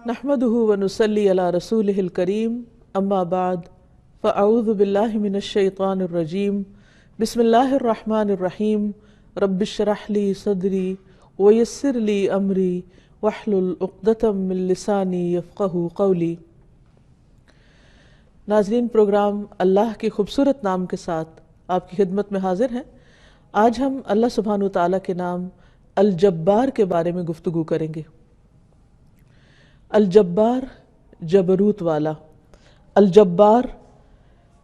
نحمده ونصلي على رسوله الكريم اما بعد فاعوذ بالله من الشيطان الرجيم بسم الله الرحمن الرحيم رب اشرح لي صدري ويسر لي امري واحلل عقدة من لساني يفقهوا قولي۔ ناظرین، پروگرام اللہ کے خوبصورت نام کے ساتھ آپ کی خدمت میں حاضر ہیں۔ آج ہم اللہ سبحانہ وتعالیٰ کے نام الجبار کے بارے میں گفتگو کریں گے۔ الجبار جبروت والا، الجبار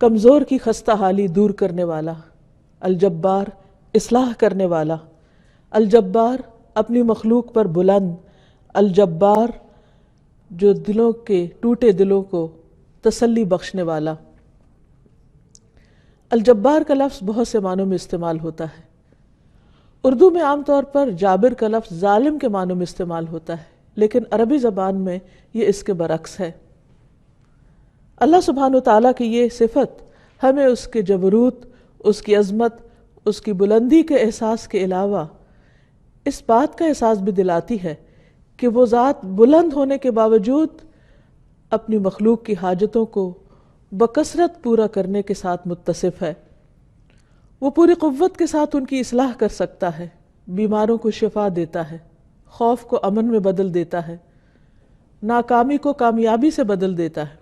کمزور کی خستہ حالی دور کرنے والا، الجبار اصلاح کرنے والا، الجبار اپنی مخلوق پر بلند، الجبار جو دلوں کے ٹوٹے دلوں کو تسلی بخشنے والا۔ الجبار کا لفظ بہت سے معنوں میں استعمال ہوتا ہے۔ اردو میں عام طور پر جابر کا لفظ ظالم کے معنوں میں استعمال ہوتا ہے، لیکن عربی زبان میں یہ اس کے برعکس ہے۔ اللہ سبحانہ وتعالیٰ کی یہ صفت ہمیں اس کے جبروت، اس کی عظمت، اس کی بلندی کے احساس کے علاوہ اس بات کا احساس بھی دلاتی ہے کہ وہ ذات بلند ہونے کے باوجود اپنی مخلوق کی حاجتوں کو بکثرت پورا کرنے کے ساتھ متصف ہے۔ وہ پوری قوت کے ساتھ ان کی اصلاح کر سکتا ہے، بیماروں کو شفا دیتا ہے، خوف کو امن میں بدل دیتا ہے، ناکامی کو کامیابی سے بدل دیتا ہے،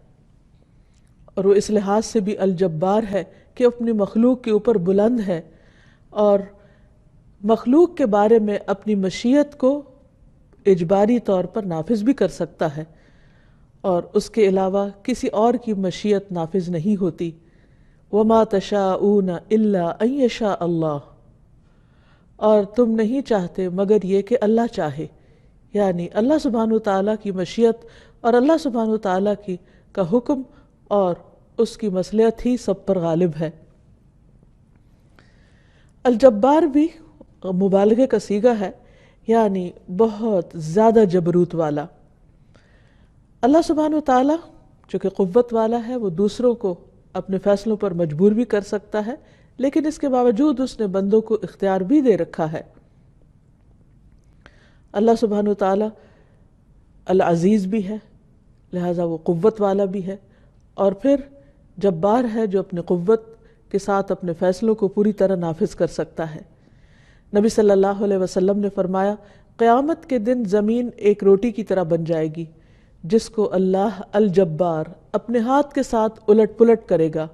اور وہ اس لحاظ سے بھی الجبار ہے کہ اپنی مخلوق کے اوپر بلند ہے اور مخلوق کے بارے میں اپنی مشیت کو اجباری طور پر نافذ بھی کر سکتا ہے، اور اس کے علاوہ کسی اور کی مشیت نافذ نہیں ہوتی۔ وَمَا تَشَاءُونَ إِلَّا أَن يَشَاءَ اللَّهُ، اور تم نہیں چاہتے مگر یہ کہ اللہ چاہے، یعنی اللہ سبحانہ وتعالیٰ کی مشیت اور اللہ سبحانہ وتعالیٰ کا حکم اور اس کی مصلحت ہی سب پر غالب ہے۔ الجبار بھی مبالغے کا صیغہ ہے، یعنی بہت زیادہ جبروت والا۔ اللہ سبحانہ وتعالیٰ جو کہ قوت والا ہے، وہ دوسروں کو اپنے فیصلوں پر مجبور بھی کر سکتا ہے، لیکن اس کے باوجود اس نے بندوں کو اختیار بھی دے رکھا ہے۔ اللہ سبحانہ وتعالیٰ العزیز بھی ہے، لہذا وہ قوت والا بھی ہے، اور پھر جبار ہے جو اپنے قوت کے ساتھ اپنے فیصلوں کو پوری طرح نافذ کر سکتا ہے۔ نبی صلی اللہ علیہ وسلم نے فرمایا، قیامت کے دن زمین ایک روٹی کی طرح بن جائے گی جس کو اللہ الجبار اپنے ہاتھ کے ساتھ الٹ پلٹ کرے گا،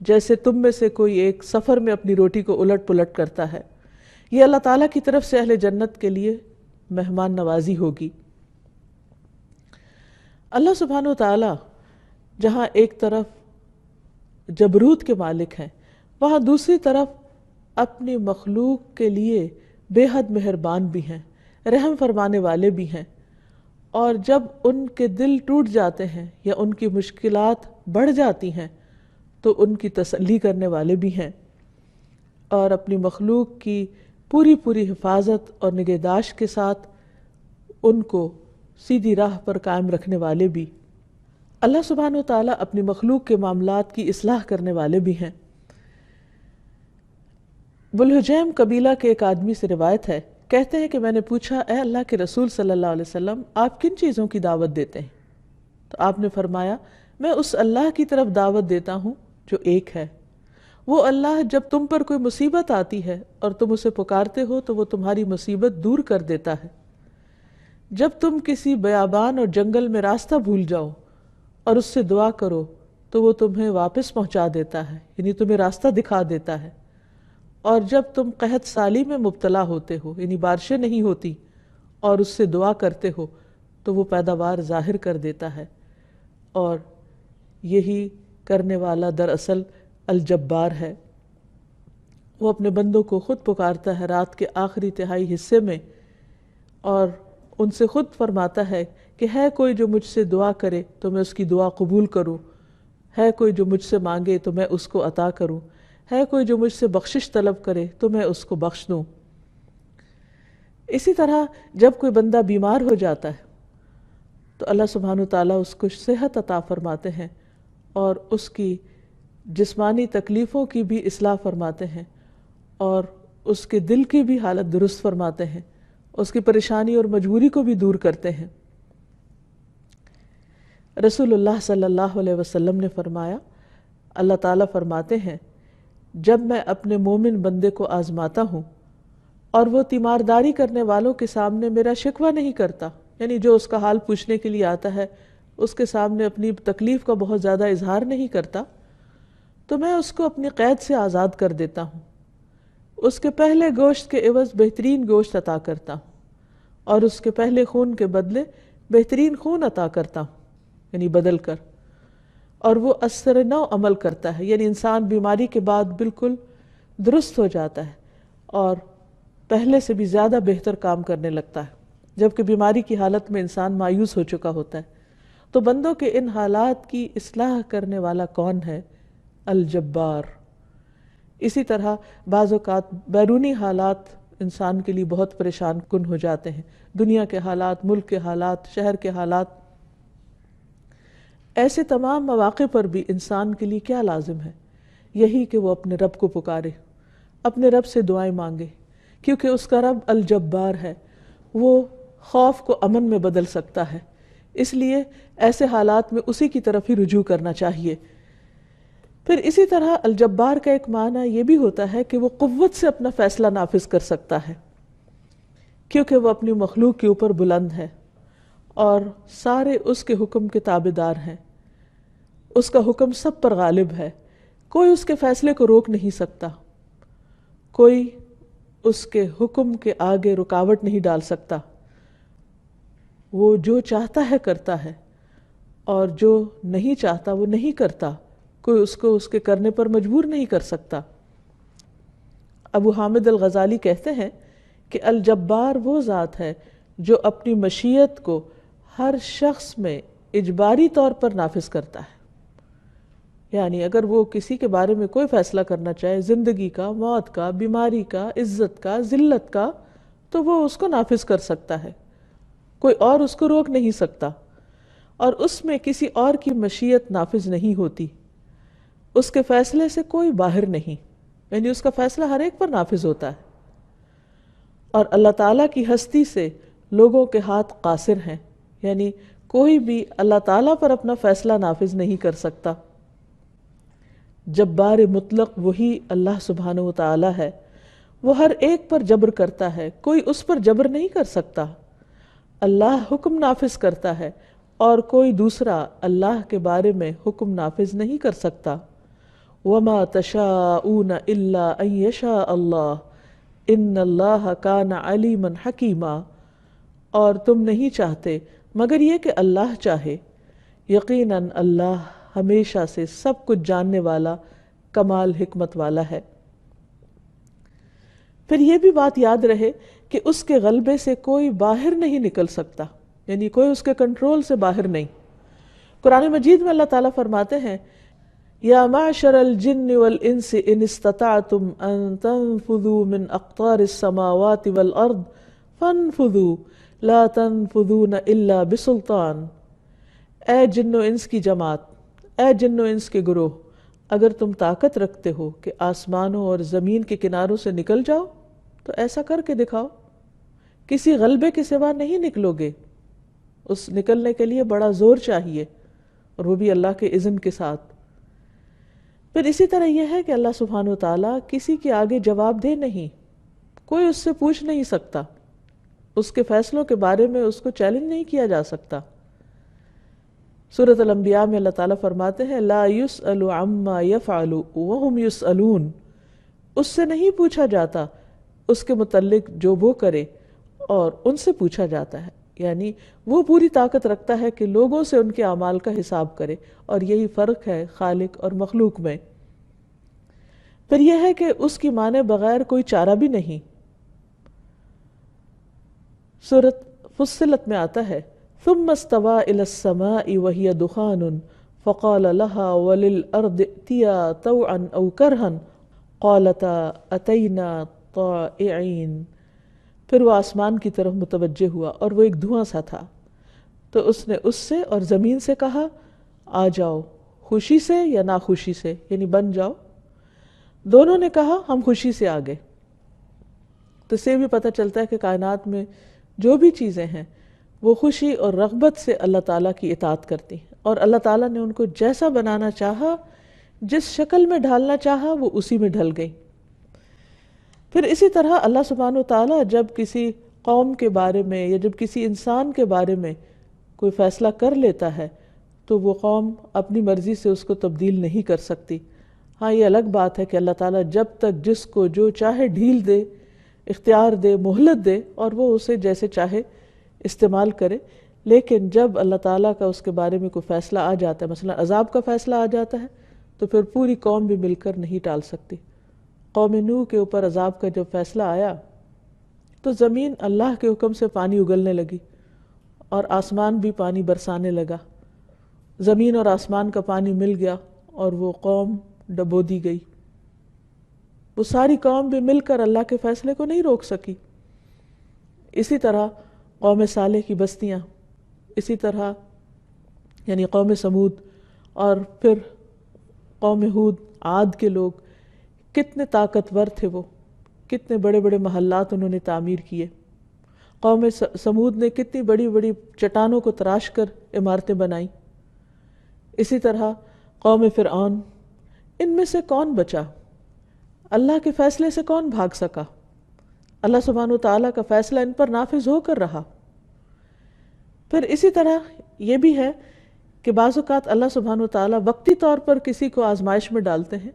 جیسے تم میں سے کوئی ایک سفر میں اپنی روٹی کو الٹ پلٹ کرتا ہے۔ یہ اللہ تعالیٰ کی طرف سے اہل جنت کے لیے مہمان نوازی ہوگی۔ اللہ سبحانہ وتعالیٰ جہاں ایک طرف جبروت کے مالک ہیں، وہاں دوسری طرف اپنی مخلوق کے لیے بے حد مہربان بھی ہیں، رحم فرمانے والے بھی ہیں، اور جب ان کے دل ٹوٹ جاتے ہیں یا ان کی مشکلات بڑھ جاتی ہیں تو ان کی تسلی کرنے والے بھی ہیں، اور اپنی مخلوق کی پوری حفاظت اور نگہداشت کے ساتھ ان کو سیدھی راہ پر قائم رکھنے والے بھی۔ اللہ سبحانہ وتعالیٰ اپنی مخلوق کے معاملات کی اصلاح کرنے والے بھی ہیں۔ بلحجیم قبیلہ کے ایک آدمی سے روایت ہے، کہتے ہیں کہ میں نے پوچھا، اے اللہ کے رسول صلی اللہ علیہ وسلم، آپ کن چیزوں کی دعوت دیتے ہیں؟ تو آپ نے فرمایا، میں اس اللہ کی طرف دعوت دیتا ہوں جو ایک ہے۔ وہ اللہ جب تم پر کوئی مصیبت آتی ہے اور تم اسے پکارتے ہو تو وہ تمہاری مصیبت دور کر دیتا ہے۔ جب تم کسی بیابان اور جنگل میں راستہ بھول جاؤ اور اس سے دعا کرو تو وہ تمہیں واپس پہنچا دیتا ہے، یعنی تمہیں راستہ دکھا دیتا ہے۔ اور جب تم قحط سالی میں مبتلا ہوتے ہو، یعنی بارشیں نہیں ہوتی، اور اس سے دعا کرتے ہو تو وہ پیداوار ظاہر کر دیتا ہے۔ اور یہی کرنے والا دراصل الجبار ہے۔ وہ اپنے بندوں کو خود پکارتا ہے رات کے آخری تہائی حصے میں، اور ان سے خود فرماتا ہے کہ ہے کوئی جو مجھ سے دعا کرے تو میں اس کی دعا قبول کروں، ہے کوئی جو مجھ سے مانگے تو میں اس کو عطا کروں، ہے کوئی جو مجھ سے بخشش طلب کرے تو میں اس کو بخش دوں۔ اسی طرح جب کوئی بندہ بیمار ہو جاتا ہے تو اللہ سبحانہ وتعالیٰ اس کو صحت عطا فرماتے ہیں اور اس کی جسمانی تکلیفوں کی بھی اصلاح فرماتے ہیں، اور اس کے دل کی بھی حالت درست فرماتے ہیں، اس کی پریشانی اور مجبوری کو بھی دور کرتے ہیں۔ رسول اللہ صلی اللہ علیہ وسلم نے فرمایا، اللہ تعالیٰ فرماتے ہیں جب میں اپنے مومن بندے کو آزماتا ہوں اور وہ تیمارداری کرنے والوں کے سامنے میرا شکوہ نہیں کرتا، یعنی جو اس کا حال پوچھنے کے لیے آتا ہے اس کے سامنے اپنی تکلیف کا بہت زیادہ اظہار نہیں کرتا، تو میں اس کو اپنی قید سے آزاد کر دیتا ہوں، اس کے پہلے گوشت کے عوض بہترین گوشت عطا کرتا ہوں اور اس کے پہلے خون کے بدلے بہترین خون عطا کرتا ہوں، یعنی بدل کر، اور وہ اثر نو عمل کرتا ہے، یعنی انسان بیماری کے بعد بالکل درست ہو جاتا ہے اور پہلے سے بھی زیادہ بہتر کام کرنے لگتا ہے، جبکہ بیماری کی حالت میں انسان مایوس ہو چکا ہوتا ہے۔ تو بندوں کے ان حالات کی اصلاح کرنے والا کون ہے؟ الجبار۔ اسی طرح بعض اوقات بیرونی حالات انسان کے لیے بہت پریشان کن ہو جاتے ہیں، دنیا کے حالات، ملک کے حالات، شہر کے حالات۔ ایسے تمام مواقع پر بھی انسان کے لیے کیا لازم ہے؟ یہی کہ وہ اپنے رب کو پکارے، اپنے رب سے دعائیں مانگے، کیونکہ اس کا رب الجبار ہے، وہ خوف کو امن میں بدل سکتا ہے، اس لیے ایسے حالات میں اسی کی طرف ہی رجوع کرنا چاہیے۔ پھر اسی طرح الجبار کا ایک معنی یہ بھی ہوتا ہے کہ وہ قوت سے اپنا فیصلہ نافذ کر سکتا ہے، کیونکہ وہ اپنی مخلوق کے اوپر بلند ہے اور سارے اس کے حکم کے تابعدار ہیں، اس کا حکم سب پر غالب ہے، کوئی اس کے فیصلے کو روک نہیں سکتا، کوئی اس کے حکم کے آگے رکاوٹ نہیں ڈال سکتا، وہ جو چاہتا ہے کرتا ہے اور جو نہیں چاہتا وہ نہیں کرتا، کوئی اس کو اس کے کرنے پر مجبور نہیں کر سکتا۔ ابو حامد الغزالی کہتے ہیں کہ الجبار وہ ذات ہے جو اپنی مشیت کو ہر شخص میں اجباری طور پر نافذ کرتا ہے، یعنی اگر وہ کسی کے بارے میں کوئی فیصلہ کرنا چاہے، زندگی کا، موت کا، بیماری کا، عزت کا، ذلت کا، تو وہ اس کو نافذ کر سکتا ہے، کوئی اور اس کو روک نہیں سکتا، اور اس میں کسی اور کی مشیت نافذ نہیں ہوتی، اس کے فیصلے سے کوئی باہر نہیں، یعنی اس کا فیصلہ ہر ایک پر نافذ ہوتا ہے۔ اور اللہ تعالیٰ کی ہستی سے لوگوں کے ہاتھ قاصر ہیں، یعنی کوئی بھی اللہ تعالیٰ پر اپنا فیصلہ نافذ نہیں کر سکتا۔ جبار مطلق وہی اللہ سبحانہ و تعالیٰ ہے، وہ ہر ایک پر جبر کرتا ہے، کوئی اس پر جبر نہیں کر سکتا۔ اللہ حکم نافذ کرتا ہے اور کوئی دوسرا اللہ کے بارے میں حکم نافذ نہیں کر سکتا۔ وَمَا تَشَاءُونَ إِلَّا أَن يَشَاءَ اللَّهُ إِنَّ اللَّهَ كَانَ عَلِيمًا حَكِيمًا، اور تم نہیں چاہتے مگر یہ کہ اللہ چاہے، یقیناً اللہ ہمیشہ سے سب کچھ جاننے والا، کمال حکمت والا ہے۔ پھر یہ بھی بات یاد رہے کہ اس کے غلبے سے کوئی باہر نہیں نکل سکتا، یعنی کوئی اس کے کنٹرول سے باہر نہیں۔ قرآن مجید میں اللہ تعالیٰ فرماتے ہیں یا معشر الجن والانس ان استطعتم ان تنفذوا من اقطار السماوات والارض فانفذوا لا تنفذون الا بسلطان۔ اے جن و انس کی جماعت، اے جن و انس کے گروہ، اگر تم طاقت رکھتے ہو کہ آسمانوں اور زمین کے کناروں سے نکل جاؤ تو ایسا کر کے دکھاؤ، کسی غلبے کے سوا نہیں نکلو گے، اس نکلنے کے لیے بڑا زور چاہیے، اور وہ بھی اللہ کے اذن کے ساتھ۔ پھر اسی طرح یہ ہے کہ اللہ سبحانہ وتعالیٰ کسی کے آگے جواب دہ نہیں، کوئی اس سے پوچھ نہیں سکتا، اس کے فیصلوں کے بارے میں اس کو چیلنج نہیں کیا جا سکتا۔ سورۃ الانبیاء میں اللہ تعالیٰ فرماتے ہیں لا یسأل عما یفعل وہم یسألون، اس سے نہیں پوچھا جاتا اس کے متعلق جو وہ کرے اور ان سے پوچھا جاتا ہے، یعنی وہ پوری طاقت رکھتا ہے کہ لوگوں سے ان کے اعمال کا حساب کرے، اور یہی فرق ہے خالق اور مخلوق میں۔ پھر یہ ہے کہ اس کی مانے بغیر کوئی چارہ بھی نہیں۔ سورۃ فصلت میں آتا ہے ثم استوى الى السماء وهي دخان فقال لها وللارض ائتيا طوعا او كرها قالتا اتينا طائعين۔ پھر وہ آسمان کی طرف متوجہ ہوا اور وہ ایک دھواں سا تھا، تو اس نے اس سے اور زمین سے کہا آ جاؤ، خوشی سے یا ناخوشی سے، یعنی بن جاؤ۔ دونوں نے کہا ہم خوشی سے آ گئے۔ تو اس سے بھی پتہ چلتا ہے کہ کائنات میں جو بھی چیزیں ہیں وہ خوشی اور رغبت سے اللہ تعالیٰ کی اطاعت کرتی ہیں، اور اللہ تعالیٰ نے ان کو جیسا بنانا چاہا، جس شکل میں ڈھالنا چاہا، وہ اسی میں ڈھل گئی۔ پھر اسی طرح اللہ سبحانہ و تعالیٰ جب کسی قوم کے بارے میں یا جب کسی انسان کے بارے میں کوئی فیصلہ کر لیتا ہے تو وہ قوم اپنی مرضی سے اس کو تبدیل نہیں کر سکتی۔ ہاں، یہ الگ بات ہے کہ اللہ تعالیٰ جب تک جس کو جو چاہے ڈھیل دے، اختیار دے، مہلت دے، اور وہ اسے جیسے چاہے استعمال کرے، لیکن جب اللہ تعالیٰ کا اس کے بارے میں کوئی فیصلہ آ جاتا ہے، مثلا عذاب کا فیصلہ آ جاتا ہے، تو پھر پوری قوم بھی مل کر نہیں ٹال سکتی۔ قوم نوح کے اوپر عذاب کا جب فیصلہ آیا تو زمین اللہ کے حکم سے پانی اگلنے لگی اور آسمان بھی پانی برسانے لگا، زمین اور آسمان کا پانی مل گیا اور وہ قوم ڈبو دی گئی۔ وہ ساری قوم بھی مل کر اللہ کے فیصلے کو نہیں روک سکی۔ اسی طرح قوم صالح کی بستیاں، اسی طرح یعنی قوم سمود، اور پھر قوم ہود، عاد کے لوگ کتنے طاقتور تھے، وہ کتنے بڑے بڑے محلات انہوں نے تعمیر کیے۔ قوم سمود نے کتنی بڑی بڑی چٹانوں کو تراش کر عمارتیں بنائیں۔ اسی طرح قوم فرعون، ان میں سے کون بچا؟ اللہ کے فیصلے سے کون بھاگ سکا؟ اللہ سبحانہ وتعالیٰ کا فیصلہ ان پر نافذ ہو کر رہا۔ پھر اسی طرح یہ بھی ہے کہ بعض اوقات اللہ سبحانہ وتعالیٰ وقتی طور پر کسی کو آزمائش میں ڈالتے ہیں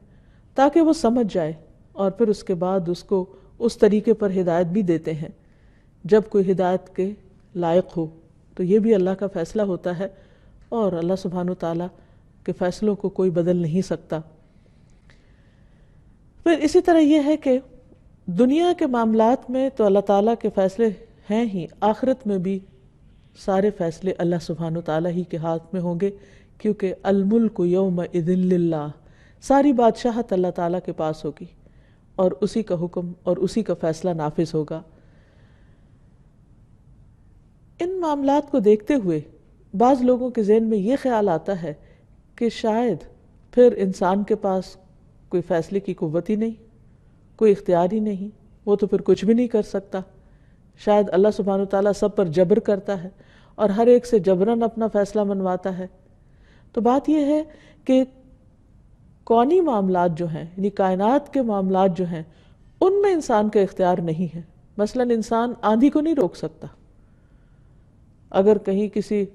تاکہ وہ سمجھ جائے، اور پھر اس کے بعد اس کو اس طریقے پر ہدایت بھی دیتے ہیں جب کوئی ہدایت کے لائق ہو۔ تو یہ بھی اللہ کا فیصلہ ہوتا ہے، اور اللہ سبحانہ وتعالیٰ کے فیصلوں کو کوئی بدل نہیں سکتا۔ پھر اسی طرح یہ ہے کہ دنیا کے معاملات میں تو اللہ تعالیٰ کے فیصلے ہیں ہی، آخرت میں بھی سارے فیصلے اللہ سبحانہ وتعالیٰ ہی کے ہاتھ میں ہوں گے، کیونکہ الملک یومئذ للہ، ساری بادشاہت اللہ تعالیٰ کے پاس ہوگی، اور اسی کا حکم اور اسی کا فیصلہ نافذ ہوگا۔ ان معاملات کو دیکھتے ہوئے بعض لوگوں کے ذہن میں یہ خیال آتا ہے کہ شاید پھر انسان کے پاس کوئی فیصلے کی قوت ہی نہیں، کوئی اختیار ہی نہیں، وہ تو پھر کچھ بھی نہیں کر سکتا۔ شاید اللہ سبحانہ وتعالیٰ سب پر جبر کرتا ہے اور ہر ایک سے جبراً اپنا فیصلہ منواتا ہے۔ تو بات یہ ہے کہ کونی معاملات جو ہیں، یعنی کائنات کے معاملات جو ہیں، ان میں انسان کا اختیار نہیں ہے۔ مثلاً انسان آندھی کو نہیں روک سکتا۔ اگر کہیں کسی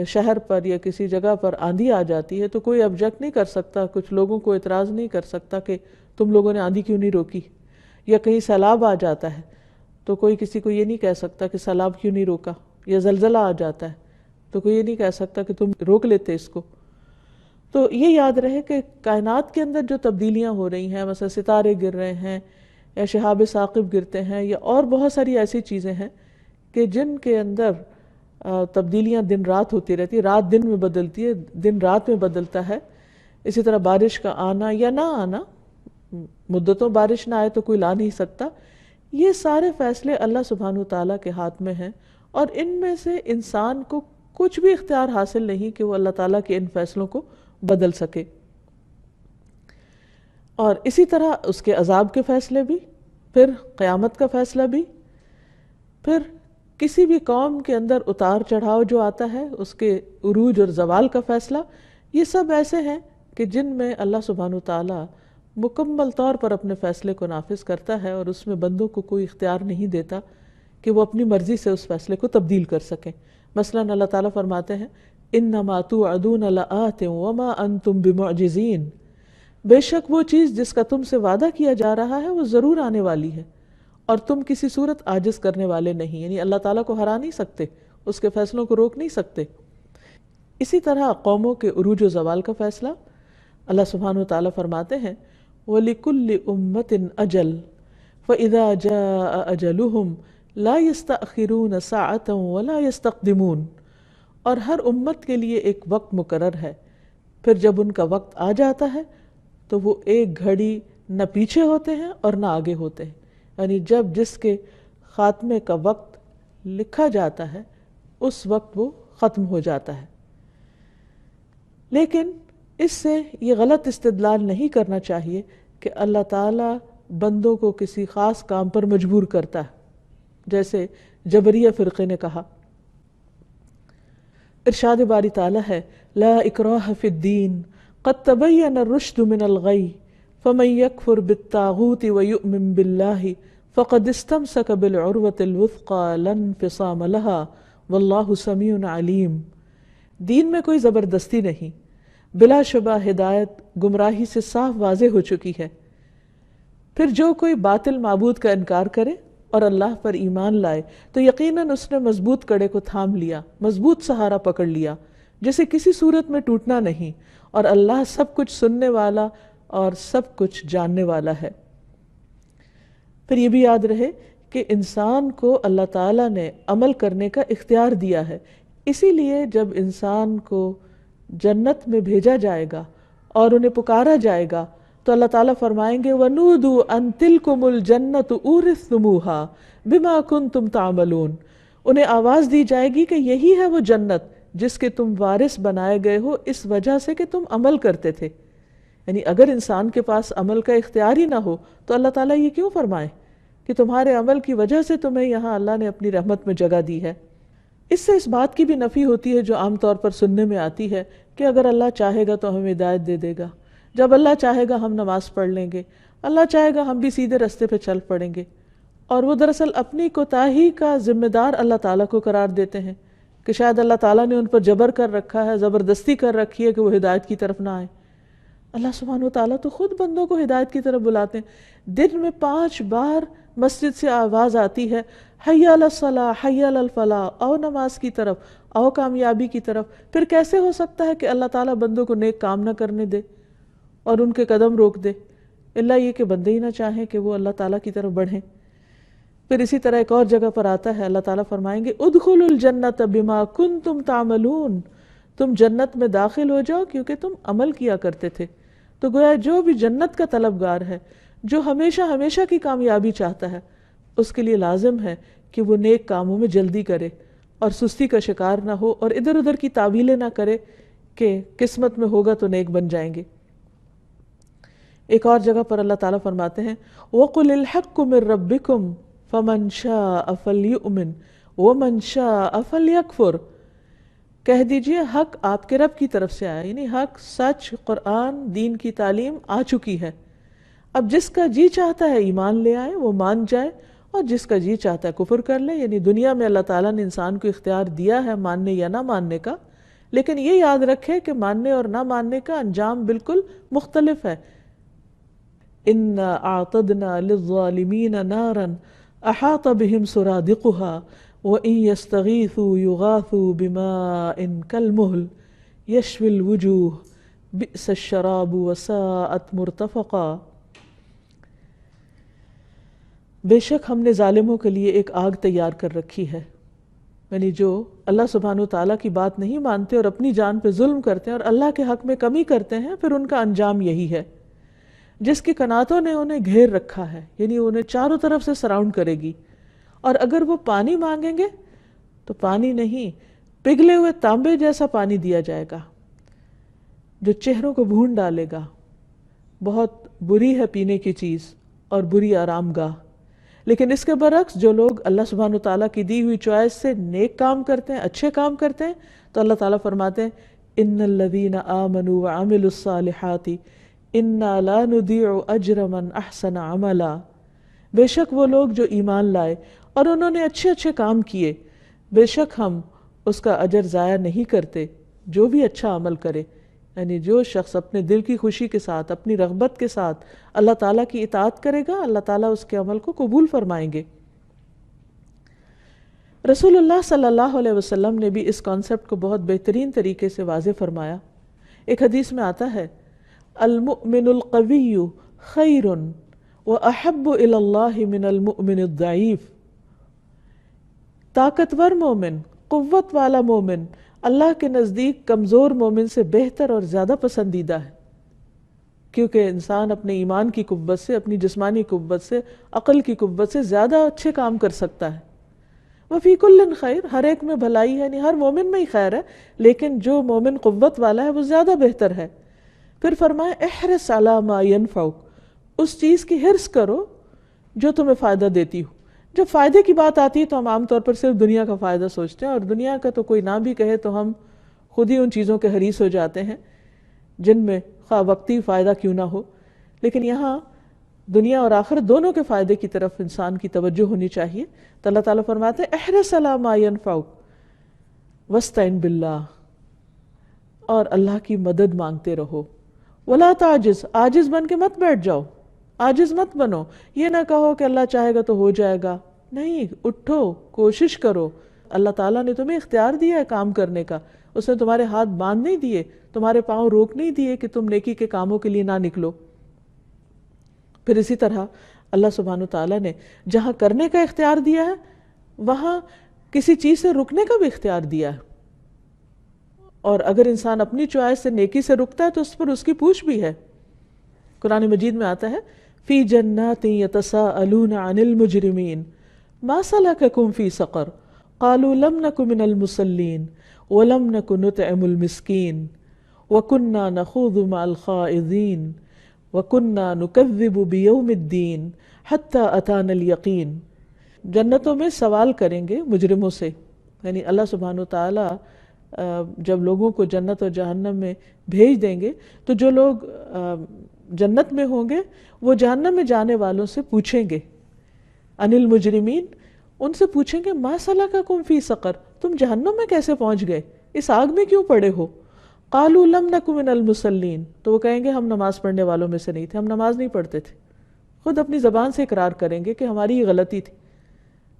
شہر پر یا کسی جگہ پر آندھی آ جاتی ہے تو کوئی آبجیکٹ نہیں کر سکتا، کچھ لوگوں کو اعتراض نہیں کر سکتا کہ تم لوگوں نے آندھی کیوں نہیں روکی۔ یا کہیں سیلاب آ جاتا ہے تو کوئی کسی کو یہ نہیں کہہ سکتا کہ سیلاب کیوں نہیں روکا۔ یا زلزلہ آ جاتا ہے تو کوئی یہ نہیں کہہ سکتا کہ تم روک لیتے اس کو۔ تو یہ یاد رہے کہ کائنات کے اندر جو تبدیلیاں ہو رہی ہیں، مثلا ستارے گر رہے ہیں یا شہاب ثاقب گرتے ہیں، یا اور بہت ساری ایسی چیزیں ہیں کہ جن کے اندر تبدیلیاں دن رات ہوتی رہتی ہے، رات دن میں بدلتی ہے، دن رات میں بدلتا ہے۔ اسی طرح بارش کا آنا یا نہ آنا، مدتوں بارش نہ آئے تو کوئی لا نہیں سکتا۔ یہ سارے فیصلے اللہ سبحانہ وتعالیٰ کے ہاتھ میں ہیں، اور ان میں سے انسان کو کچھ بھی اختیار حاصل نہیں کہ وہ اللہ تعالیٰ کے ان فیصلوں کو بدل سکے۔ اور اسی طرح اس کے عذاب کے فیصلے بھی، پھر قیامت کا فیصلہ بھی، پھر کسی بھی قوم کے اندر اتار چڑھاؤ جو آتا ہے، اس کے عروج اور زوال کا فیصلہ، یہ سب ایسے ہیں کہ جن میں اللہ سبحانہ وتعالیٰ مکمل طور پر اپنے فیصلے کو نافذ کرتا ہے، اور اس میں بندوں کو کوئی اختیار نہیں دیتا کہ وہ اپنی مرضی سے اس فیصلے کو تبدیل کر سکیں۔ مثلا اللہ تعالیٰ فرماتے ہیں انما توعدون لآت وما انتم بمعجزین، بے شک وہ چیز جس کا تم سے وعدہ کیا جا رہا ہے وہ ضرور آنے والی ہے، اور تم کسی صورت عاجز کرنے والے نہیں، یعنی اللہ تعالیٰ کو ہرا نہیں سکتے، اس کے فیصلوں کو روک نہیں سکتے۔ اسی طرح قوموں کے عروج و زوال کا فیصلہ اللہ سبحانہ وتعالیٰ فرماتے ہیں وَلِكُلِّ أُمَّةٍ أَجَلٌ فَإِذَا جَاءَ أَجَلُهُمْ لَا يَسْتَأْخِرُونَ سَاعَةً وَلَا يَسْتَقْدِمُونَ، اور ہر امت کے لیے ایک وقت مقرر ہے، پھر جب ان کا وقت آ جاتا ہے تو وہ ایک گھڑی نہ پیچھے ہوتے ہیں اور نہ آگے ہوتے ہیں، یعنی جب جس کے خاتمے کا وقت لکھا جاتا ہے اس وقت وہ ختم ہو جاتا ہے۔ لیکن اس سے یہ غلط استدلال نہیں کرنا چاہیے کہ اللہ تعالیٰ بندوں کو کسی خاص کام پر مجبور کرتا ہے، جیسے جبریہ فرقے نے کہا ارشاد باری تعالیٰ ہے لا اکراہ فی الدین قد تبین الرشد من الغی فمن یکفر بالطاغوت ویؤمن باللہ فقد استمسک بالعروۃ الوثقی لا انفصام لها واللہ سمیع علیم۔ دین میں کوئی زبردستی نہیں، بلا شبہ ہدایت گمراہی سے صاف واضح ہو چکی ہے۔ پھر جو کوئی باطل معبود کا انکار کرے اور اللہ پر ایمان لائے تو یقیناً اس نے مضبوط کڑے کو تھام لیا، مضبوط سہارا پکڑ لیا جسے کسی صورت میں ٹوٹنا نہیں، اور اللہ سب کچھ سننے والا اور سب کچھ جاننے والا ہے۔ پھر یہ بھی یاد رہے کہ انسان کو اللہ تعالیٰ نے عمل کرنے کا اختیار دیا ہے، اسی لیے جب انسان کو جنت میں بھیجا جائے گا اور انہیں پکارا جائے گا تو اللہ تعالیٰ فرمائیں گے وَنُودُوا أَن تِلْكُمُ الْجَنَّةُ أُورِثْتُمُوهَا بِمَا كُنْتُمْ تَعْمَلُونَ، انہیں آواز دی جائے گی کہ یہی ہے وہ جنت جس کے تم وارث بنائے گئے ہو اس وجہ سے کہ تم عمل کرتے تھے۔ یعنی اگر انسان کے پاس عمل کا اختیار ہی نہ ہو تو اللہ تعالیٰ یہ کیوں فرمائے کہ تمہارے عمل کی وجہ سے تمہیں یہاں اللہ نے اپنی رحمت میں جگہ دی ہے۔ اس سے اس بات کی بھی نفی ہوتی ہے جو عام طور پر سننے میں آتی ہے کہ اگر اللہ چاہے گا تو ہمیں ہدایت دے دے گا، جب اللہ چاہے گا ہم نماز پڑھ لیں گے، اللہ چاہے گا ہم بھی سیدھے رستے پہ چل پڑیں گے، اور وہ دراصل اپنی کوتاہی کا ذمہ دار اللہ تعالیٰ کو قرار دیتے ہیں کہ شاید اللہ تعالیٰ نے ان پر جبر کر رکھا ہے، زبردستی کر رکھی ہے کہ وہ ہدایت کی طرف نہ آئے۔ اللہ سبحانہ وتعالیٰ تو خود بندوں کو ہدایت کی طرف بلاتے ہیں۔ دن میں 5 بار مسجد سے آواز آتی ہے حی علی الصلاح حی علی الفلاح، آؤ نماز کی طرف، آؤ کامیابی کی طرف۔ پھر کیسے ہو سکتا ہے کہ اللہ تعالیٰ بندوں کو نیک کام نہ کرنے دے اور ان کے قدم روک دے، الا یہ کہ بندے ہی نہ چاہیں کہ وہ اللہ تعالیٰ کی طرف بڑھیں۔ پھر اسی طرح ایک اور جگہ پر آتا ہے اللہ تعالیٰ فرمائیں گے ادخلوا الجنت بما کنتم تعملون، تم جنت میں داخل ہو جاؤ کیونکہ تم عمل کیا کرتے تھے۔ تو گویا جو بھی جنت کا طلبگار ہے، جو ہمیشہ ہمیشہ کی کامیابی چاہتا ہے، اس کے لیے لازم ہے کہ وہ نیک کاموں میں جلدی کرے اور سستی کا شکار نہ ہو اور ادھر ادھر کی تعویلیں نہ کرے کہ قسمت میں ہوگا تو نیک بن جائیں گے۔ ایک اور جگہ پر اللہ تعالیٰ فرماتے ہیں وَقُلِ الْحَقُّ مِن رَبِّكُمْ فَمَنْ شَاءَ فَلْيُؤْمِنْ وَمَنْ شَاءَ فَلْيَكْفُرْ، کہہ دیجئے حق آپ کے رب کی طرف سے آیا، یعنی حق، سچ، قرآن، دین کی تعلیم آ چکی ہے۔ اب جس کا جی چاہتا ہے ایمان لے آئے، وہ مان جائے، اور جس کا جی چاہتا ہے کفر کر لے۔ یعنی دنیا میں اللہ تعالیٰ نے انسان کو اختیار دیا ہے ماننے یا نہ ماننے کا، لیکن یہ یاد رکھے کہ ماننے اور نہ ماننے کا انجام بالکل مختلف ہے۔ إِنَّا أَعْتَدْنَا لِلظَّالِمِينَ نَارًا أَحَاطَ بِهِمْ سُرَادِقُهَا وَإِن يَسْتَغِيثُوا يُغَاثُوا بِمَاءٍ كَالْمُهْلِ يَشْوِي الْوُجُوهَ بِئْسَ الشَّرَابُ وَسَاءَتْ مُرْتَفَقًا، بے شک ہم نے ظالموں کے لیے ایک آگ تیار کر رکھی ہے، یعنی جو اللہ سبحانہ وتعالیٰ کی بات نہیں مانتے اور اپنی جان پہ ظلم کرتے ہیں اور اللہ کے حق میں کمی کرتے ہیں، پھر ان کا انجام یہی ہے۔ جس کی قناتوں نے انہیں گھیر رکھا ہے، یعنی انہیں چاروں طرف سے سراؤنڈ کرے گی، اور اگر وہ پانی مانگیں گے تو پانی نہیں، پگھلے ہوئے تانبے جیسا پانی دیا جائے گا جو چہروں کو بھون ڈالے گا۔ بہت بری ہے پینے کی چیز اور بری آرام گاہ۔ لیکن اس کے برعکس جو لوگ اللہ سبحانہ وتعالیٰ کی دی ہوئی چوائس سے نیک کام کرتے ہیں، اچھے کام کرتے ہیں، تو اللہ تعالیٰ فرماتے ہیں ان الذین آمنوا وعملوا الصالحات انا لا نضیع اجر من احسن عملا، بے شک وہ لوگ جو ایمان لائے اور انہوں نے اچھے اچھے کام کیے، بے شک ہم اس کا اجر ضائع نہیں کرتے۔ جو بھی اچھا عمل کرے، یعنی جو شخص اپنے دل کی خوشی کے ساتھ، اپنی رغبت کے ساتھ اللہ تعالیٰ کی اطاعت کرے گا، اللہ تعالیٰ اس کے عمل کو قبول فرمائیں گے۔ رسول اللہ صلی اللہ علیہ وسلم نے بھی اس کانسیپٹ کو بہت بہترین طریقے سے واضح فرمایا۔ ایک حدیث میں آتا ہے المؤمن القوی خیر واحب الی اللہ من المؤمن الضعیف، طاقتور مومن، قوت والا مومن اللہ کے نزدیک کمزور مومن سے بہتر اور زیادہ پسندیدہ ہے، کیونکہ انسان اپنے ایمان کی قوت سے، اپنی جسمانی قوت سے، عقل کی قوت سے زیادہ اچھے کام کر سکتا ہے۔ وفی کل خیر، ہر ایک میں بھلائی ہے، یعنی ہر مومن میں ہی خیر ہے، لیکن جو مومن قوت والا ہے وہ زیادہ بہتر ہے۔ پھر فرمائے احرص علی ما ینفعک، اس چیز کی حرص کرو جو تمہیں فائدہ دیتی ہو۔ جب فائدے کی بات آتی ہے تو ہم عام طور پر صرف دنیا کا فائدہ سوچتے ہیں، اور دنیا کا تو کوئی نہ بھی کہے تو ہم خود ہی ان چیزوں کے حریص ہو جاتے ہیں جن میں خواہ وقتی فائدہ کیوں نہ ہو. لیکن یہاں دنیا اور آخرت دونوں کے فائدے کی طرف انسان کی توجہ ہونی چاہیے. تو اللہ تعالیٰ فرماتے ہیں احرص علی ما ینفعک واستعن باللہ، اور اللہ کی مدد مانگتے رہو. ولا تعجز، عاجز بن کے مت بیٹھ جاؤ، عاجز مت بنو. یہ نہ کہو کہ اللہ چاہے گا تو ہو جائے گا، نہیں، اٹھو، کوشش کرو. اللہ تعالیٰ نے تمہیں اختیار دیا ہے کام کرنے کا، اس نے تمہارے ہاتھ باندھ نہیں دیے، تمہارے پاؤں روک نہیں دیے کہ تم نیکی کے کاموں کے لیے نہ نکلو. پھر اسی طرح اللہ سبحانہ تعالیٰ نے جہاں کرنے کا اختیار دیا ہے وہاں کسی چیز سے رکنے کا بھی اختیار دیا ہے. اور اگر انسان اپنی چوائس سے نیکی سے رکتا ہے تو اس پر اس کی پوچھ بھی ہے. قرآن مجید میں آتا ہے فی جنات یتساءلون عن المجرمین ما سلککم فی سقر قالوا لم نک من المصلین ولم نک نطعم المسکین وکننا نخوض مع الخائضین وَكُنَّا نُكَذِّبُ بِيَوْمِ الدِّينِ حَتَّى أَتَانَا الْيَقِينَ. جنتوں میں سوال کریں گے مجرموں سے، یعنی اللہ سبحانہ وتعالیٰ جب لوگوں کو جنت اور جہنم میں بھیج دیں گے تو جو لوگ جنت میں ہوں گے وہ جہنم میں جانے والوں سے پوچھیں گے، عن المجرمین، ان سے پوچھیں گے ما سلککم فی سقر، تم جہنم میں کیسے پہنچ گئے، اس آگ میں کیوں پڑے ہو. قالوا لم نک من المصلین، تو وہ کہیں گے ہم نماز پڑھنے والوں میں سے نہیں تھے، ہم نماز نہیں پڑھتے تھے. خود اپنی زبان سے اقرار کریں گے کہ ہماری یہ غلطی تھی.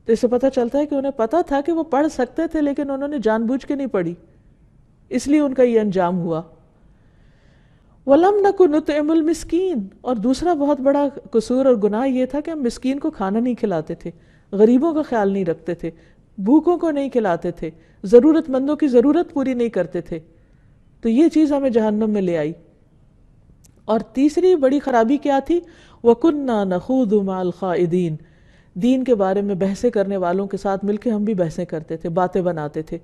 تو اس سے پتہ چلتا ہے کہ انہیں پتہ تھا کہ وہ پڑھ سکتے تھے لیکن انہوں نے جان بوجھ کے نہیں پڑھی، اس لیے ان کا یہ انجام ہوا. وَلَمْ نَكُ نُطْعِمُ الْمِسْكِينَ، اور دوسرا بہت بڑا قصور اور گناہ یہ تھا کہ ہم مسکین کو کھانا نہیں کھلاتے تھے، غریبوں کا خیال نہیں رکھتے تھے، بھوکوں کو نہیں کھلاتے تھے، ضرورت مندوں کی ضرورت پوری نہیں کرتے تھے. تو یہ چیز ہمیں جہنم میں لے آئی. اور تیسری بڑی خرابی کیا تھی، وَكُنَّا نَخُوضُ مَعَ الْخَائِضِينَ، دین کے بارے میں بحثیں کرنے والوں کے ساتھ مل کے ہم بھی بحثیں کرتے تھے، باتیں بناتے تھے.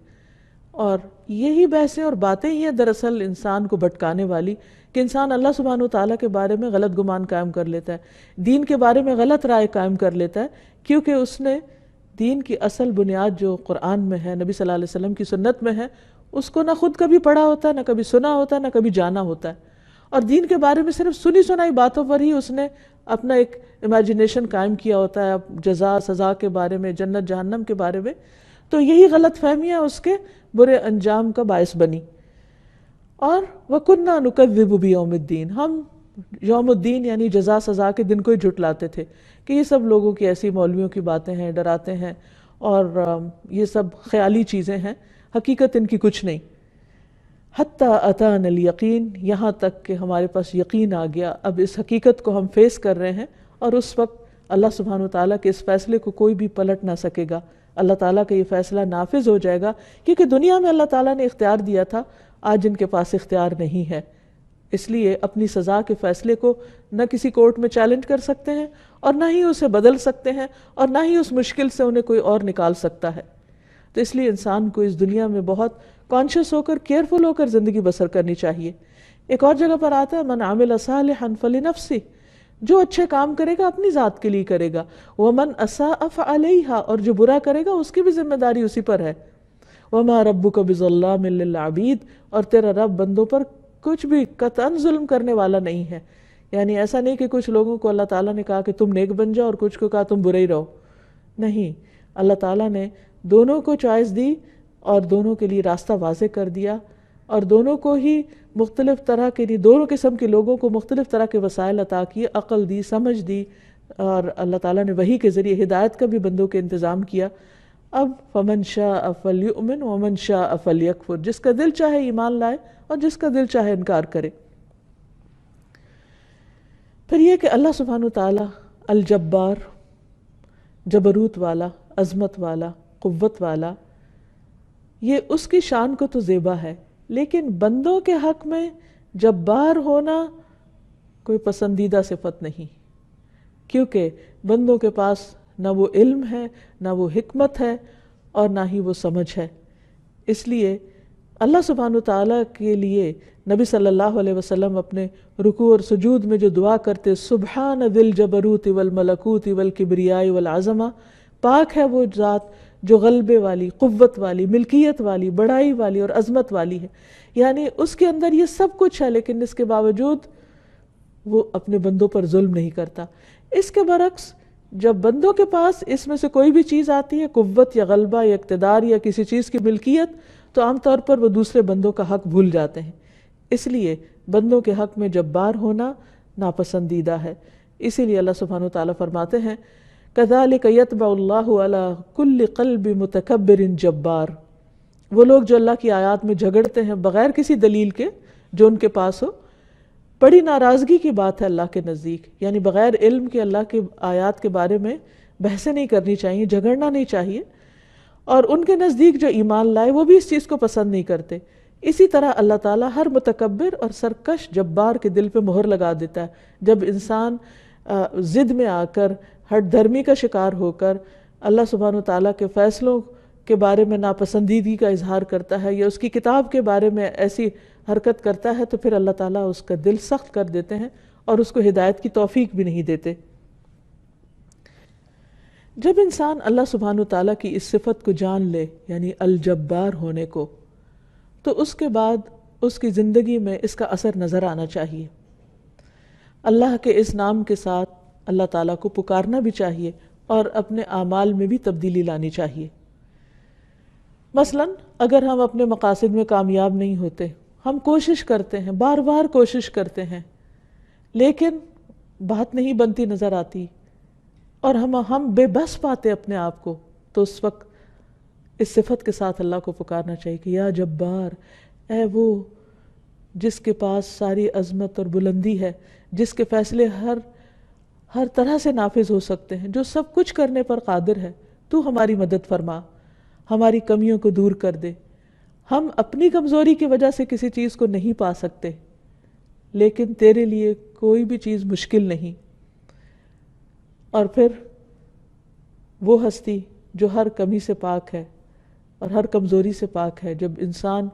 اور یہی بحثیں اور باتیں ہی ہیں دراصل انسان کو بھٹکانے والی، کہ انسان اللہ سبحانہ وتعالیٰ کے بارے میں غلط گمان قائم کر لیتا ہے، دین کے بارے میں غلط رائے قائم کر لیتا ہے، کیونکہ اس نے دین کی اصل بنیاد جو قرآن میں ہے، نبی صلی اللہ علیہ وسلم کی سنت میں ہے، اس کو نہ خود کبھی پڑھا ہوتا ہے، نہ کبھی سنا ہوتا ہے، نہ کبھی جانا ہوتا ہے. اور دین کے بارے میں صرف سنی سنائی باتوں پر ہی اس نے اپنا ایک امیجنیشن قائم کیا ہوتا ہے جزا سزا کے بارے میں، جنت جہنم کے بارے میں. تو یہی غلط فہمیاں اس کے برے انجام کا باعث بنی. اور وَكُنَّا نُكَذِّبُ بِيَوْمِ الدِّينِ، ہم یوم الدین یعنی جزا سزا کے دن کو ہی جھٹلاتے تھے کہ یہ سب لوگوں کی ایسی مولویوں کی باتیں ہیں، ڈراتے ہیں، اور یہ سب خیالی چیزیں ہیں، حقیقت ان کی کچھ نہیں. حتیٰ اتانا الیقین، یہاں تک کہ ہمارے پاس یقین آ گیا، اب اس حقیقت کو ہم فیس کر رہے ہیں، اور اس وقت اللہ سبحانہ وتعالیٰ کے اس فیصلے کو کوئی بھی پلٹ نہ سکے گا. اللہ تعالیٰ کا یہ فیصلہ نافذ ہو جائے گا، کیونکہ دنیا میں اللہ تعالیٰ نے اختیار دیا تھا، آج ان کے پاس اختیار نہیں ہے. اس لیے اپنی سزا کے فیصلے کو نہ کسی کورٹ میں چیلنج کر سکتے ہیں، اور نہ ہی اسے بدل سکتے ہیں، اور نہ ہی اس مشکل سے انہیں کوئی اور نکال سکتا ہے. تو اس لیے انسان کو اس دنیا میں بہت کانشیس ہو کر، کیئرفل ہو کر زندگی بسر کرنی چاہیے. ایک اور جگہ پر آتا ہے من عمل صالحا فلنفسہ، جو اچھے کام کرے گا اپنی ذات کے لیے کرے گا، ومن اساء فعلیہا، اور جو برا کرے گا اس کی بھی ذمہ داری اسی پر ہے. وما ربک بظلام للعبید، اور تیرا رب بندوں پر کچھ بھی قطعاً ظلم کرنے والا نہیں ہے. یعنی ایسا نہیں کہ کچھ لوگوں کو اللہ تعالیٰ نے کہا کہ تم نیک بن جاؤ اور کچھ کو کہا تم برے ہی رہو. نہیں، اللہ تعالیٰ نے دونوں کو چوائس دی اور دونوں کے لیے راستہ واضح کر دیا، اور دونوں کو ہی مختلف طرح کے لیے، دونوں قسم کے لوگوں کو مختلف طرح کے وسائل عطا کیے، عقل دی، سمجھ دی، اور اللہ تعالیٰ نے وحی کے ذریعے ہدایت کا بھی بندوں کے انتظام کیا. اب فمن شاء فلیؤمن ومن شاء فلیکفر، جس کا دل چاہے ایمان لائے اور جس کا دل چاہے انکار کرے. پھر یہ کہ اللہ سبحانہ وتعالیٰ الجبار، جبروت والا، عظمت والا، قوت والا، یہ اس کی شان کو تو زیبا ہے، لیکن بندوں کے حق میں جبار ہونا کوئی پسندیدہ صفت نہیں، کیونکہ بندوں کے پاس نہ وہ علم ہے، نہ وہ حکمت ہے، اور نہ ہی وہ سمجھ ہے. اس لیے اللہ سبحانہ تعالیٰ کے لیے نبی صلی اللہ علیہ وسلم اپنے رکوع اور سجود میں جو دعا کرتے، سبحان ذی الجبروت والملکوت والکبریاء والعظمہ، پاک ہے وہ ذات جو غلبے والی، قوت والی، ملکیت والی، بڑائی والی اور عظمت والی ہے. یعنی اس کے اندر یہ سب کچھ ہے، لیکن اس کے باوجود وہ اپنے بندوں پر ظلم نہیں کرتا. اس کے برعکس جب بندوں کے پاس اس میں سے کوئی بھی چیز آتی ہے، قوت یا غلبہ یا اقتدار یا کسی چیز کی ملکیت، تو عام طور پر وہ دوسرے بندوں کا حق بھول جاتے ہیں. اس لیے بندوں کے حق میں جبار ہونا ناپسندیدہ ہے. اسی لیے اللہ سبحانہ و تعالیٰ فرماتے ہیں كَذَلِكَ يَطْبَعُ اللَّهُ عَلَى كُلِّ قَلْبِ مُتَكَبِّرٍ جبار. وہ لوگ جو اللہ کی آیات میں جھگڑتے ہیں بغیر کسی دلیل کے، جو ان کے پاس ہو، بڑی ناراضگی کی بات ہے اللہ کے نزدیک. یعنی بغیر علم کے اللہ کی آیات کے بارے میں بحثیں نہیں کرنی چاہیے، جھگڑنا نہیں چاہیے. اور ان کے نزدیک جو ایمان لائے وہ بھی اس چیز کو پسند نہیں کرتے. اسی طرح اللہ تعالیٰ ہر متکبر اور سرکش جبار کے دل پہ مہر لگا دیتا ہے. جب انسان ضد میں آ کر، ہٹ دھرمی کا شکار ہو کر اللہ سبحانہ تعالیٰ کے فیصلوں کے بارے میں ناپسندیدگی کا اظہار کرتا ہے یا اس کی کتاب کے بارے میں ایسی حرکت کرتا ہے، تو پھر اللہ تعالیٰ اس کا دل سخت کر دیتے ہیں اور اس کو ہدایت کی توفیق بھی نہیں دیتے. جب انسان اللہ سبحانہ تعالیٰ کی اس صفت کو جان لے، یعنی الجبار ہونے کو، تو اس کے بعد اس کی زندگی میں اس کا اثر نظر آنا چاہیے. اللہ کے اس نام کے ساتھ اللہ تعالیٰ کو پکارنا بھی چاہیے اور اپنے اعمال میں بھی تبدیلی لانی چاہیے. مثلا اگر ہم اپنے مقاصد میں کامیاب نہیں ہوتے، ہم کوشش کرتے ہیں، بار بار کوشش کرتے ہیں، لیکن بات نہیں بنتی نظر آتی اور ہم بے بس پاتے اپنے آپ کو، تو اس وقت اس صفت کے ساتھ اللہ کو پکارنا چاہیے کہ یا جبار، اے وہ جس کے پاس ساری عظمت اور بلندی ہے، جس کے فیصلے ہر طرح سے نافذ ہو سکتے ہیں، جو سب کچھ کرنے پر قادر ہے، تو ہماری مدد فرما، ہماری کمیوں کو دور کر دے. ہم اپنی کمزوری کی وجہ سے کسی چیز کو نہیں پا سکتے، لیکن تیرے لیے کوئی بھی چیز مشکل نہیں. اور پھر وہ ہستی جو ہر کمی سے پاک ہے اور ہر کمزوری سے پاک ہے، جب انسان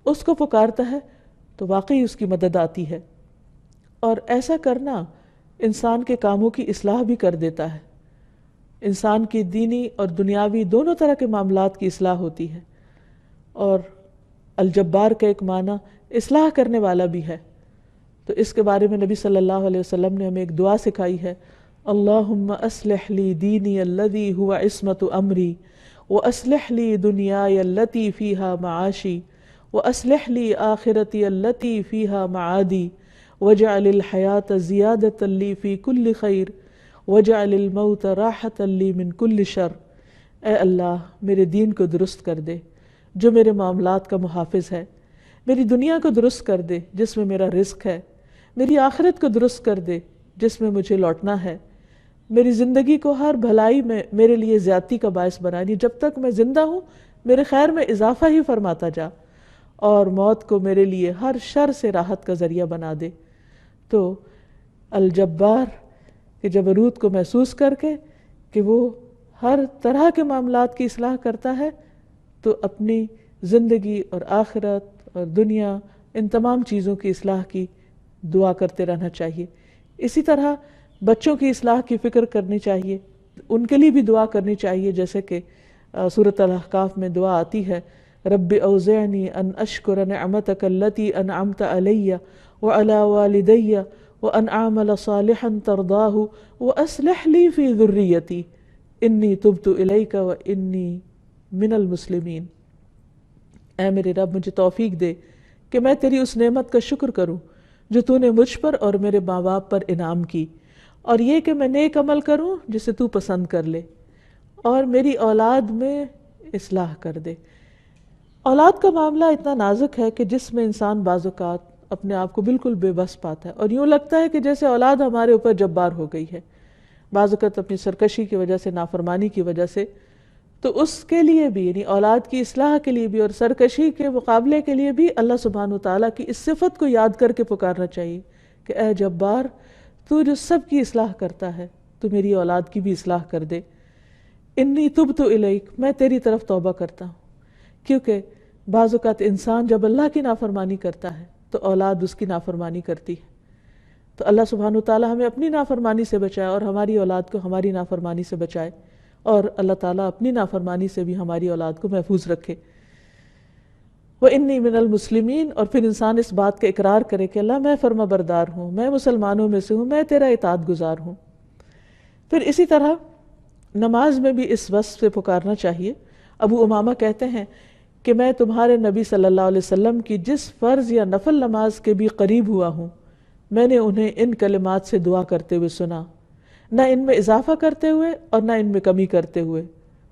اس کو پکارتا ہے تو واقعی اس کی مدد آتی ہے. اور ایسا کرنا انسان کے کاموں کی اصلاح بھی کر دیتا ہے. انسان کی دینی اور دنیاوی دونوں طرح کے معاملات کی اصلاح ہوتی ہے. اور الجبار کا ایک معنی اصلاح کرنے والا بھی ہے. تو اس کے بارے میں نبی صلی اللہ علیہ وسلم نے ہمیں ایک دعا سکھائی ہے، اللہم اصلح لی دینی الذی هو عصمت امری واصلح لی دنیای التی فیہا معاشی واصلح لی آخرتی التی فیہا معادی واجعل الحیاة زیادة لی فی کل خیر واجعل الموت راحة لی من کل شر. اے اللہ میرے دین کو درست کر دے جو میرے معاملات کا محافظ ہے، میری دنیا کو درست کر دے جس میں میرا رزق ہے، میری آخرت کو درست کر دے جس میں مجھے لوٹنا ہے، میری زندگی کو ہر بھلائی میں میرے لیے زیادتی کا باعث بنا دی، جب تک میں زندہ ہوں میرے خیر میں اضافہ ہی فرماتا جا، اور موت کو میرے لیے ہر شر سے راحت کا ذریعہ بنا دے. تو الجبار کے جبروت کو محسوس کر کے کہ وہ ہر طرح کے معاملات کی اصلاح کرتا ہے، تو اپنی زندگی اور آخرت اور دنیا ان تمام چیزوں کی اصلاح کی دعا کرتے رہنا چاہیے. اسی طرح بچوں کی اصلاح کی فکر کرنی چاہیے، ان کے لیے بھی دعا کرنی چاہیے، جیسے کہ سورۃ الاحقاف میں دعا آتی ہے، رب اوزعنی ان اشکر نعمتک التی انعمت علی وعلی والدی وان اعمل صالحا ترضاہ واصلح لی فی ذریتی انی تبت الیک وانی من المسلمین. اے میرے رب مجھے توفیق دے کہ میں تیری اس نعمت کا شکر کروں جو تو نے مجھ پر اور میرے ماں باپ پر انعام کی، اور یہ کہ میں نیک عمل کروں جسے تو پسند کر لے، اور میری اولاد میں اصلاح کر دے. اولاد کا معاملہ اتنا نازک ہے کہ جس میں انسان بعض اوقات اپنے آپ کو بالکل بے بس پاتا ہے، اور یوں لگتا ہے کہ جیسے اولاد ہمارے اوپر جبار ہو گئی ہے، بعض اوقات اپنی سرکشی کی وجہ سے، نافرمانی کی وجہ سے. تو اس کے لیے بھی، یعنی اولاد کی اصلاح کے لیے بھی اور سرکشی کے مقابلے کے لیے بھی اللہ سبحانہ وتعالیٰ کی اس صفت کو یاد کر کے پکارنا چاہیے کہ اے جبار، تو جو سب کی اصلاح کرتا ہے تو میری اولاد کی بھی اصلاح کر دے. انی تبت الیک، میں تیری طرف توبہ کرتا ہوں. کیونکہ بعض اوقات انسان جب اللہ کی نافرمانی کرتا ہے تو اولاد اس کی نافرمانی کرتی ہے. تو اللہ سبحانہ وتعالیٰ ہمیں اپنی نافرمانی سے بچائے اور ہماری اولاد کو ہماری نافرمانی سے بچائے. اور اللہ تعالیٰ اپنی نافرمانی سے بھی ہماری اولاد کو محفوظ رکھے۔ وَإِنِّي مِنَ الْمُسْلِمِينَ، اور پھر انسان اس بات کا اقرار کرے کہ اللہ میں فرما بردار ہوں، میں مسلمانوں میں سے ہوں، میں تیرا اطاعت گزار ہوں۔ پھر اسی طرح نماز میں بھی اس وصف سے پکارنا چاہیے۔ ابو امامہ کہتے ہیں کہ میں تمہارے نبی صلی اللہ علیہ وسلم کی جس فرض یا نفل نماز کے بھی قریب ہوا ہوں، میں نے انہیں ان کلمات سے دعا کرتے ہوئے سنا، نہ ان میں اضافہ کرتے ہوئے اور نہ ان میں کمی کرتے ہوئے۔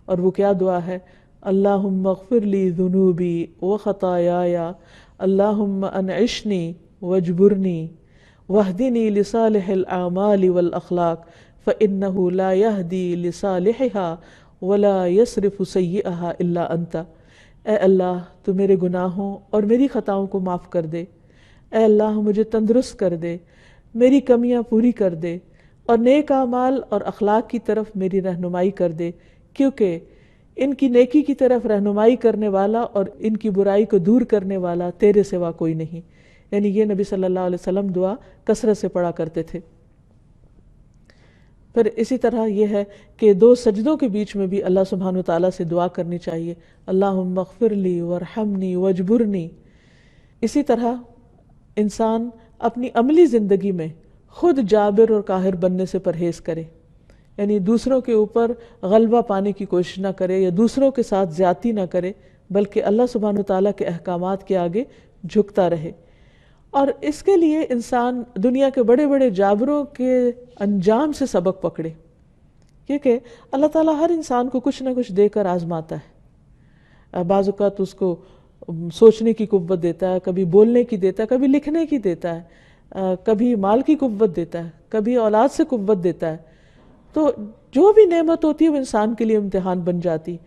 اور وہ کیا دعا ہے؟ اللہم اغفر لی ذنوبی وخطایای، اللہم انعشنی واجبرنی واہدنی لصالح الاعمال والاخلاق فإنہ لا یہدی لصالحها ولا یصرف سیئها الا انت۔ اے اللہ تو میرے گناہوں اور میری خطاؤں کو معاف کر دے، اے اللہ مجھے تندرست کر دے، میری کمیاں پوری کر دے، اور نیک اعمال اور اخلاق کی طرف میری رہنمائی کر دے، کیونکہ ان کی نیکی کی طرف رہنمائی کرنے والا اور ان کی برائی کو دور کرنے والا تیرے سوا کوئی نہیں۔ یعنی یہ نبی صلی اللہ علیہ وسلم دعا کثرت سے پڑھا کرتے تھے۔ پھر اسی طرح یہ ہے کہ دو سجدوں کے بیچ میں بھی اللہ سبحانہ وتعالیٰ سے دعا کرنی چاہیے، اللہم اغفر لی وارحمنی واجبرنی۔ اسی طرح انسان اپنی عملی زندگی میں خود جابر اور قاہر بننے سے پرہیز کرے، یعنی دوسروں کے اوپر غلبہ پانے کی کوشش نہ کرے یا دوسروں کے ساتھ زیادتی نہ کرے، بلکہ اللہ سبحانہ وتعالیٰ کے احکامات کے آگے جھکتا رہے۔ اور اس کے لیے انسان دنیا کے بڑے بڑے جابروں کے انجام سے سبق پکڑے، کیونکہ اللہ تعالیٰ ہر انسان کو کچھ نہ کچھ دے کر آزماتا ہے۔ بعض اوقات اس کو سوچنے کی قوت دیتا ہے، کبھی بولنے کی دیتا ہے، کبھی لکھنے کی دیتا ہے، کبھی مال کی قوت دیتا ہے، کبھی اولاد سے قوت دیتا ہے۔ تو جو بھی نعمت ہوتی ہے وہ انسان کے لیے امتحان بن جاتی۔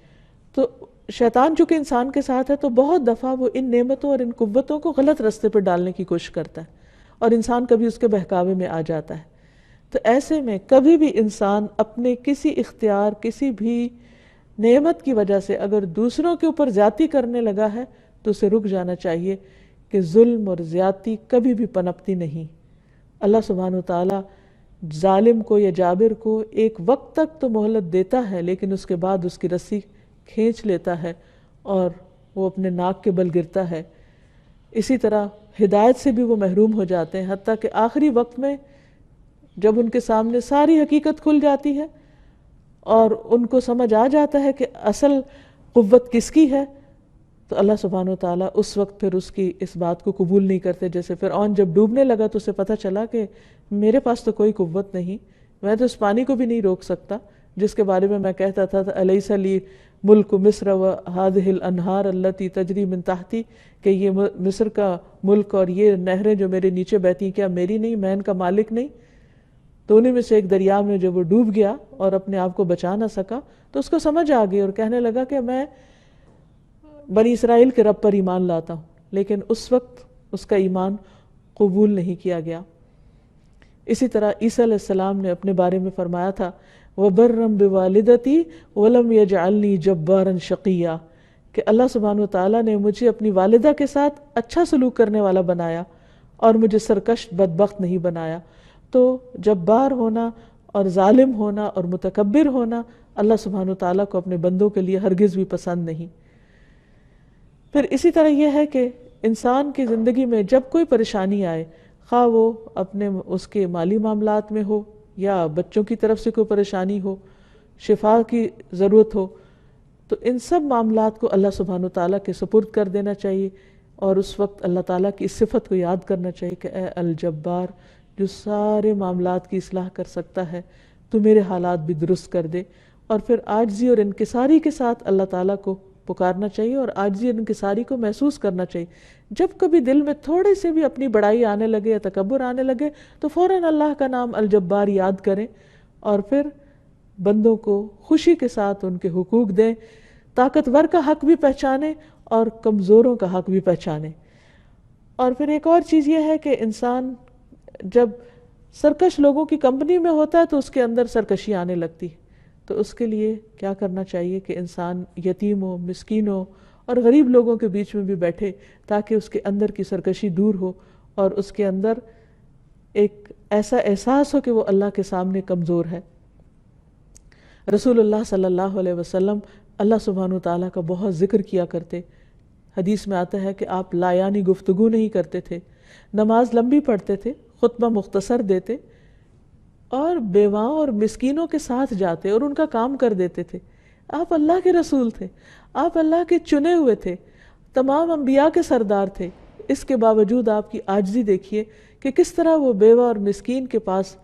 تو شیطان چونکہ انسان کے ساتھ ہے تو بہت دفعہ وہ ان نعمتوں اور ان قوتوں کو غلط راستے پہ ڈالنے کی کوشش کرتا ہے، اور انسان کبھی اس کے بہکاوے میں آ جاتا ہے۔ تو ایسے میں کبھی بھی انسان اپنے کسی اختیار، کسی بھی نعمت کی وجہ سے اگر دوسروں کے اوپر زیادتی کرنے لگا ہے تو اسے رک جانا چاہیے کہ ظلم اور زیادتی کبھی بھی پنپتی نہیں۔ اللہ سبحانہ وتعالیٰ ظالم کو یا جابر کو ایک وقت تک تو مہلت دیتا ہے، لیکن اس کے بعد اس کی رسی کھینچ لیتا ہے اور وہ اپنے ناک کے بل گرتا ہے۔ اسی طرح ہدایت سے بھی وہ محروم ہو جاتے ہیں، حتیٰ کہ آخری وقت میں جب ان کے سامنے ساری حقیقت کھل جاتی ہے اور ان کو سمجھ آ جاتا ہے کہ اصل قوت کس کی ہے، تو اللہ سبحانہ وتعالیٰ اس وقت پھر اس کی اس بات کو قبول نہیں کرتے۔ جیسے فرعون جب ڈوبنے لگا تو اسے پتہ چلا کہ میرے پاس تو کوئی قوت نہیں، میں تو اس پانی کو بھی نہیں روک سکتا جس کے بارے میں میں کہتا تھا الیس لی ملک مصر وہذہ الانہار التی تجری من تحتی، کہ یہ مصر کا ملک اور یہ نہریں جو میرے نیچے بہتی ہیں کیا میری نہیں، میں ان کا مالک نہیں؟ تو انہیں میں سے ایک دریا میں جب وہ ڈوب گیا اور اپنے آپ کو بچا نہ سکا تو اس کو سمجھ آ گئی اور کہنے لگا کہ میں بنی اسرائیل کے رب پر ایمان لاتا ہوں، لیکن اس وقت اس کا ایمان قبول نہیں کیا گیا۔ اسی طرح عیسیٰ علیہ السلام نے اپنے بارے میں فرمایا تھا وَبَرًّا بِوَالِدَتِي وَلَمْ يَجْعَلْنِي جَبَّارًا شَقِيًّا، کہ اللہ سبحانہ وتعالیٰ نے مجھے اپنی والدہ کے ساتھ اچھا سلوک کرنے والا بنایا اور مجھے سرکش بدبخت نہیں بنایا۔ تو جبار ہونا اور ظالم ہونا اور متکبر ہونا اللہ سبحانہ وتعالیٰ کو اپنے بندوں کے لیے ہرگز بھی پسند نہیں۔ پھر اسی طرح یہ ہے کہ انسان کی زندگی میں جب کوئی پریشانی آئے، خواہ وہ اپنے اس کے مالی معاملات میں ہو یا بچوں کی طرف سے کوئی پریشانی ہو، شفا کی ضرورت ہو، تو ان سب معاملات کو اللہ سبحانہ وتعالیٰ کے سپرد کر دینا چاہیے، اور اس وقت اللہ تعالیٰ کی اس صفت کو یاد کرنا چاہیے کہ اے الجبار جو سارے معاملات کی اصلاح کر سکتا ہے، تو میرے حالات بھی درست کر دے۔ اور پھر عاجزی اور انکساری کے ساتھ اللہ تعالیٰ کو پکارنا چاہیے اور عاجزی اور انکساری کو محسوس کرنا چاہیے۔ جب کبھی دل میں تھوڑے سے بھی اپنی بڑائی آنے لگے یا تکبر آنے لگے تو فوراً اللہ کا نام الجبار یاد کریں اور پھر بندوں کو خوشی کے ساتھ ان کے حقوق دیں، طاقتور کا حق بھی پہچانیں اور کمزوروں کا حق بھی پہچانیں۔ اور پھر ایک اور چیز یہ ہے کہ انسان جب سرکش لوگوں کی کمپنی میں ہوتا ہے تو اس کے اندر سرکشی آنے لگتی ہے، تو اس کے لیے کیا کرنا چاہیے کہ انسان یتیموں، مسکینوں اور غریب لوگوں کے بیچ میں بھی بیٹھے تاکہ اس کے اندر کی سرکشی دور ہو اور اس کے اندر ایک ایسا احساس ہو کہ وہ اللہ کے سامنے کمزور ہے۔ رسول اللہ صلی اللہ علیہ وسلم اللہ سبحانہ تعالیٰ کا بہت ذکر کیا کرتے. حدیث میں آتا ہے کہ آپ لایانی گفتگو نہیں کرتے تھے، نماز لمبی پڑھتے تھے، خطبہ مختصر دیتے اور بیواؤں اور مسکینوں کے ساتھ جاتے اور ان کا کام کر دیتے تھے. آپ اللہ کے رسول تھے، آپ اللہ کے چنے ہوئے تھے، تمام انبیاء کے سردار تھے. اس کے باوجود آپ کی عاجزی دیکھیے کہ کس طرح وہ بیوہ اور مسکین کے پاس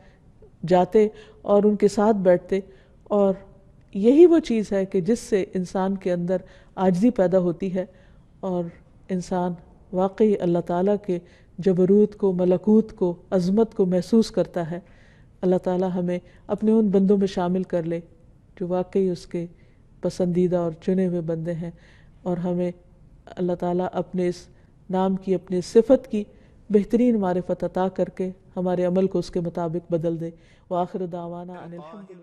جاتے اور ان کے ساتھ بیٹھتے. اور یہی وہ چیز ہے کہ جس سے انسان کے اندر عاجزی پیدا ہوتی ہے اور انسان واقعی اللہ تعالیٰ کے جبروت کو، ملکوت کو، عظمت کو محسوس کرتا ہے. اللہ تعالیٰ ہمیں اپنے ان بندوں میں شامل کر لے جو واقعی اس کے پسندیدہ اور چنے ہوئے بندے ہیں، اور ہمیں اللہ تعالیٰ اپنے اس نام کی، اپنی صفت کی بہترین معرفت عطا کر کے ہمارے عمل کو اس کے مطابق بدل دے. وآخر دعوانا ان الحمد للہ.